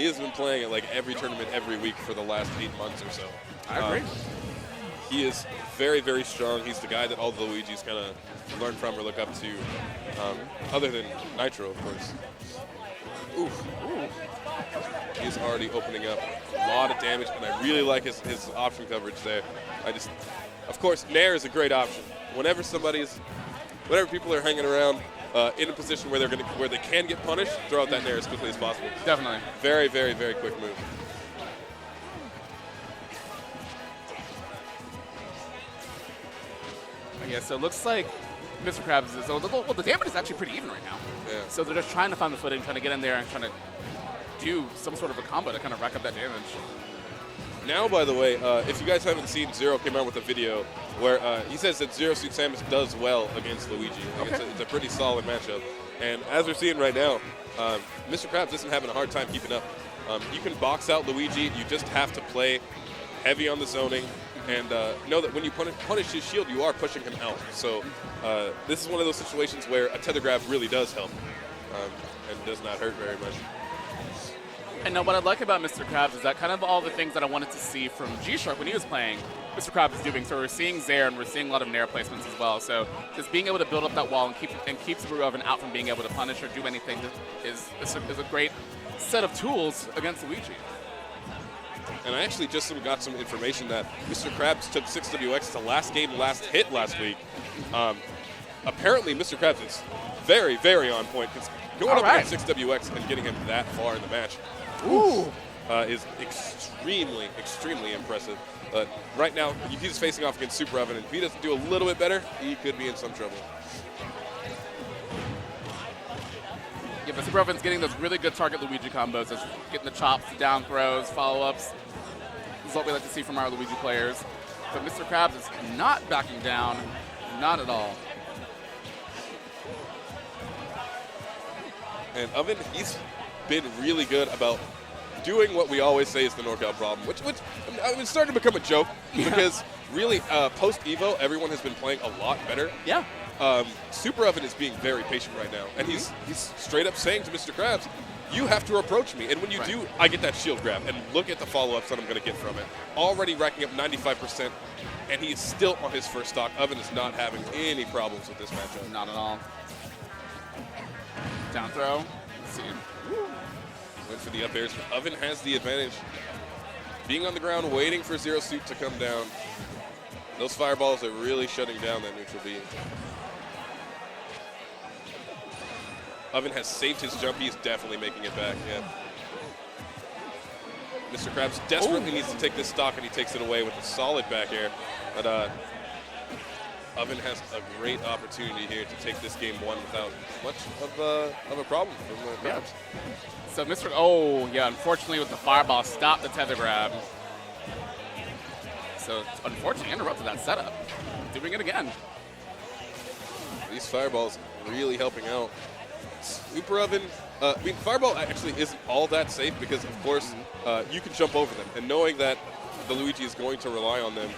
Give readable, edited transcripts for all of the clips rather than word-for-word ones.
He has been playing at like every tournament every week for the last 8 months or so. I agree. He is very, very strong. He's the guy that all the Luigis kind of learn from or look up to, other than Nitro, of course. Oof. Ooh. He's already opening up a lot of damage, and I really like his option coverage there. Of course, Nair is a great option. Whenever people are hanging around in a position where they can get punished, throw out that Nair as quickly as possible. Definitely. Very, very, very quick move. Yeah, so it looks like Mr. Krabs is, well, the damage is actually pretty even right now. Yeah. So they're just trying to find the footing, trying to get in there and trying to do some sort of a combo to kind of rack up that damage. Now, by the way, if you guys haven't seen, Zero came out with a video where he says that Zero Suit Samus does well against Luigi. Like it's a pretty solid matchup. And as we're seeing right now, Mr. Krabs isn't having a hard time keeping up. You can box out Luigi. You just have to play heavy on the zoning and know that when you punish his shield, you are pushing him out. So this is one of those situations where a tether grab really does help and does not hurt very much. And now what I like about Mr. Krabs is that kind of all the things that I wanted to see from G-Shark when he was playing, Mr. Krabs is doing. So we're seeing Zaire and we're seeing a lot of Nair placements as well. So just being able to build up that wall and keep SuperOven out from being able to punish or do anything is a great set of tools against Luigi. And I actually just got some information that Mr. Krabs took 6WX to last hit last week. Apparently, Mr. Krabs is very, very on point. Because going up against 6WX and getting him that far in the match is extremely, extremely impressive. But right now, he's facing off against SuperOven, and if he doesn't do a little bit better, he could be in some trouble. Yeah, but SuperOven's getting those really good target Luigi combos, just getting the chops, down throws, follow-ups. This is what we like to see from our Luigi players. But Mr. Krabs is not backing down, not at all. And Oven, he's been really good about doing what we always say is the NorCal problem, which it's starting to become a joke because really post-Evo, everyone has been playing a lot better. Yeah. SuperOven is being very patient right now, and he's straight up saying to Mr. Krabs, you have to approach me, and when you do, I get that shield grab, and look at the follow-ups that I'm going to get from it. Already racking up 95%, and he is still on his first stock. Oven is not having any problems with this matchup. Not at all. Down throw. Let's see. Went for the up airs, but Oven has the advantage. Being on the ground, waiting for Zero Suit to come down. Those fireballs are really shutting down that neutral B. Oven has saved his jump. He's definitely making it back, yeah. Mr. Krabs desperately needs to take this stock, and he takes it away with a solid back air. But Oven has a great opportunity here to take this game one without much of a problem from the Krabs. So unfortunately with the fireball, stopped the tether grab. So unfortunately interrupted that setup. Doing it again. These fireballs really helping out. SuperOven, Fireball actually isn't all that safe because, of course, you can jump over them. And knowing that the Luigi is going to rely on them,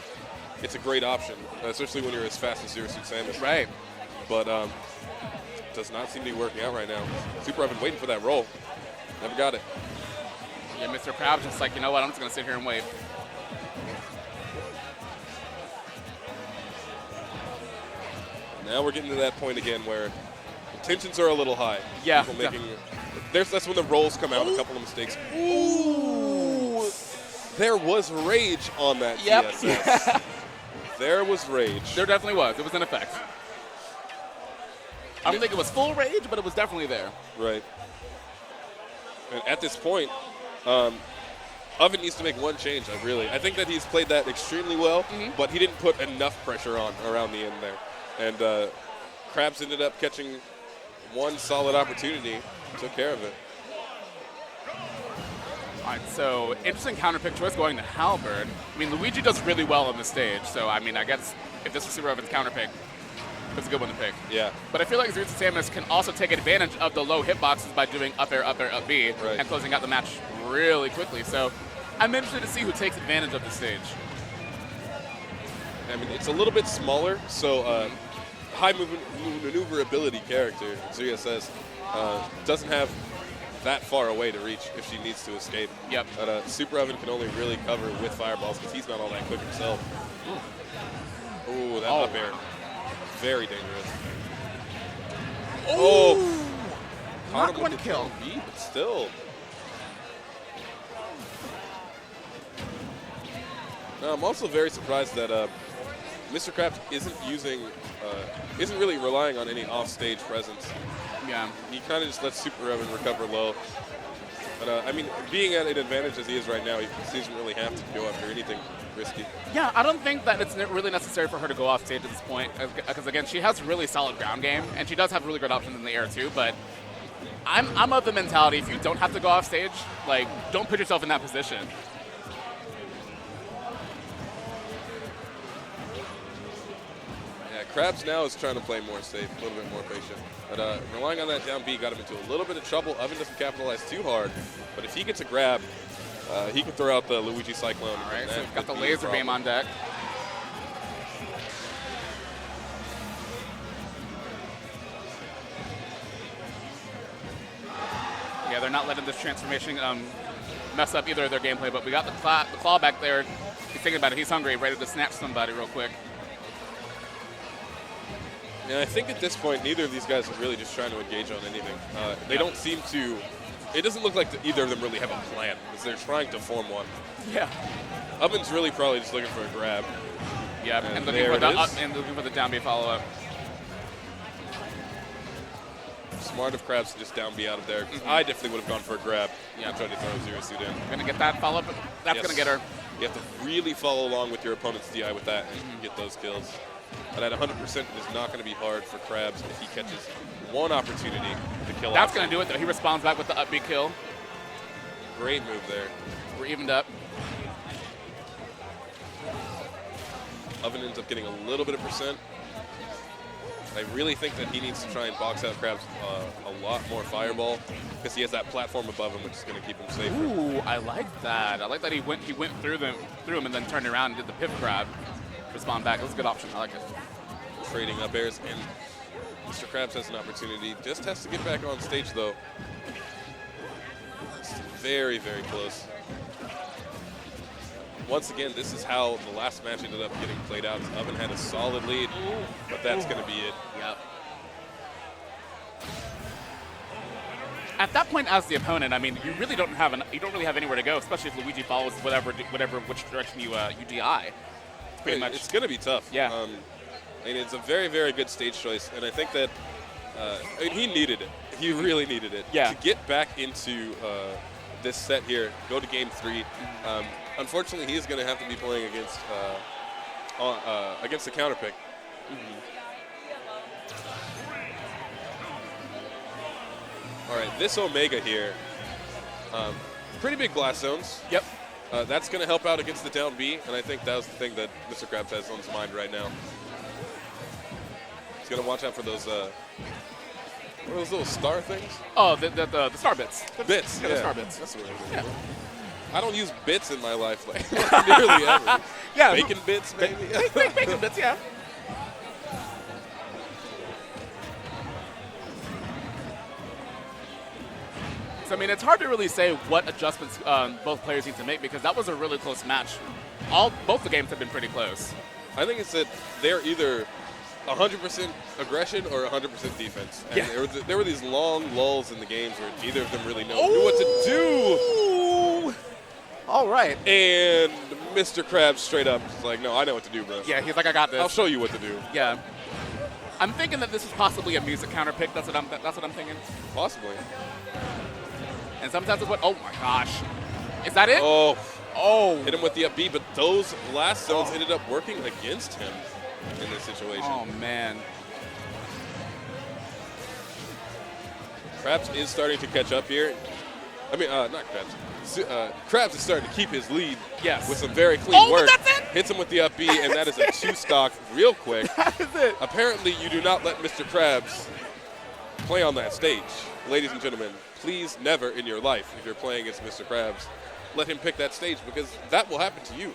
it's a great option, especially when you're as fast as Zero Suit Samus. Right. But does not seem to be working out right now. SuperOven waiting for that roll. Never got it. Yeah, Mr. Krabs just like, you know what, I'm just going to sit here and wait. Now we're getting to that point again where tensions are a little high. Yeah. That's when the rolls come out, a couple of mistakes. Ooh! There was rage on that DSS. There was rage. There definitely was. It was in effect. I don't think it was full rage, but it was definitely there. Right. And at this point, Oven needs to make one change, I think that he's played that extremely well, but he didn't put enough pressure on around the end there. And Krabs ended up catching one solid opportunity, took care of it. All right, so interesting counter pick choice going to Halberd. I mean, Luigi does really well on the stage, so I mean, I guess if this was SuperOven's counter pick, it's a good one to pick. Yeah. But I feel like Zero Suit Samus can also take advantage of the low hitboxes by doing up air, up B, and closing out the match really quickly. So I'm interested to see who takes advantage of the stage. I mean, it's a little bit smaller, so high maneuverability character, Zuya says, doesn't have that far away to reach if she needs to escape. Yep. But SuperOven can only really cover with fireballs because he's not all that quick himself. Ooh, that up air. Very dangerous. Oh! Not one kill. B, but still. Now, I'm also very surprised that Mr. Krabs isn't really relying on any offstage presence. Yeah. He kind of just lets SuperOven recover low. But, I mean, being at an advantage as he is right now, he doesn't really have to go after anything risky. Yeah, I don't think that it's really necessary for her to go off stage at this point. Because, again, she has really solid ground game, and she does have really good options in the air, too. But I'm of the mentality, if you don't have to go off stage, like, don't put yourself in that position. Yeah, Krabs now is trying to play more safe, a little bit more patient. But relying on that down B got him into a little bit of trouble. Oven doesn't capitalize too hard. But if he gets a grab, he can throw out the Luigi Cyclone. All right, so we've got the laser beam on deck. Yeah, they're not letting this transformation mess up either of their gameplay, but we got the claw back there. He's thinking about it. He's hungry, ready to snatch somebody real quick. Yeah, I think at this point, neither of these guys are really just trying to engage on anything. They don't seem to. It doesn't look like either of them really have a plan, because they're trying to form one. Yeah. Oven's really probably just looking for a grab. Yeah, and looking for the down B follow-up. Smart of Krabs to just down B out of there. I definitely would have gone for a grab. Yeah. And tried to throw Zero Suit in. Gonna get that follow-up. That's gonna get her. You have to really follow along with your opponent's DI with that and get those kills. But at 100%, it is not going to be hard for Krabs if he catches one opportunity to kill. That's going to do it, though. He responds back with the up B kill. Great move there. We're evened up. Oven ends up getting a little bit of percent. I really think that he needs to try and box out Krabs a lot more fireball because he has that platform above him, which is going to keep him safe. Ooh, I like that. I like that he went through him and then turned around and did the pivot grab. Respond back. It was a good option. I like it. Trading up airs, and Mr. Krabs has an opportunity. Just has to get back on stage, though. It's very, very close. Once again, this is how the last match ended up getting played out. Oven had a solid lead, but that's going to be it. Yep. At that point, as the opponent, I mean, you really don't have anywhere to go, especially if Luigi follows which direction you DI. Pretty much. It's going to be tough. Yeah. And it's a very, very good stage choice. And I think that he needed it. He really needed it. Yeah. To get back into this set here, go to game 3. Unfortunately, he's going to have to be playing against the counter pick. All right, this Omega here, pretty big blast zones. Yep. That's going to help out against the down B, and I think that was the thing that Mr. Krabs has on his mind right now. He's going to watch out for those, what are those little star things? Oh, the star bits. Bits, yeah. The star bits. That's what I mean. I don't use bits in my life, like, nearly ever. Yeah. Bacon bits, maybe? Bacon bits, yeah. So, I mean, it's hard to really say what adjustments both players need to make because that was a really close match. Both the games have been pretty close. I think it's that they're either 100% aggression or 100% defense. And Yeah. there were these long lulls in the games where neither of them really knew what to do. All right. And Mr. Krabs straight up is like, no, I know what to do, bro. Yeah, he's like, I got this. I'll show you what to do. Yeah. I'm thinking that this is possibly a music counter pick. That's what I'm thinking. Possibly. And sometimes it's what? Oh my gosh. Is that it? Oh. Oh. Hit him with the up B, but those last zones ended up working against him in this situation. Oh, man. Krabs is starting to catch up here. I mean, not Krabs. Krabs is starting to keep his lead with some very clean work. That's it? Hits him with the up B, and that is a 2-stock real quick. That is it. Apparently, you do not let Mr. Krabs play on that stage. Ladies and gentlemen, please never in your life, if you're playing against Mr. Krabs, let him pick that stage because that will happen to you.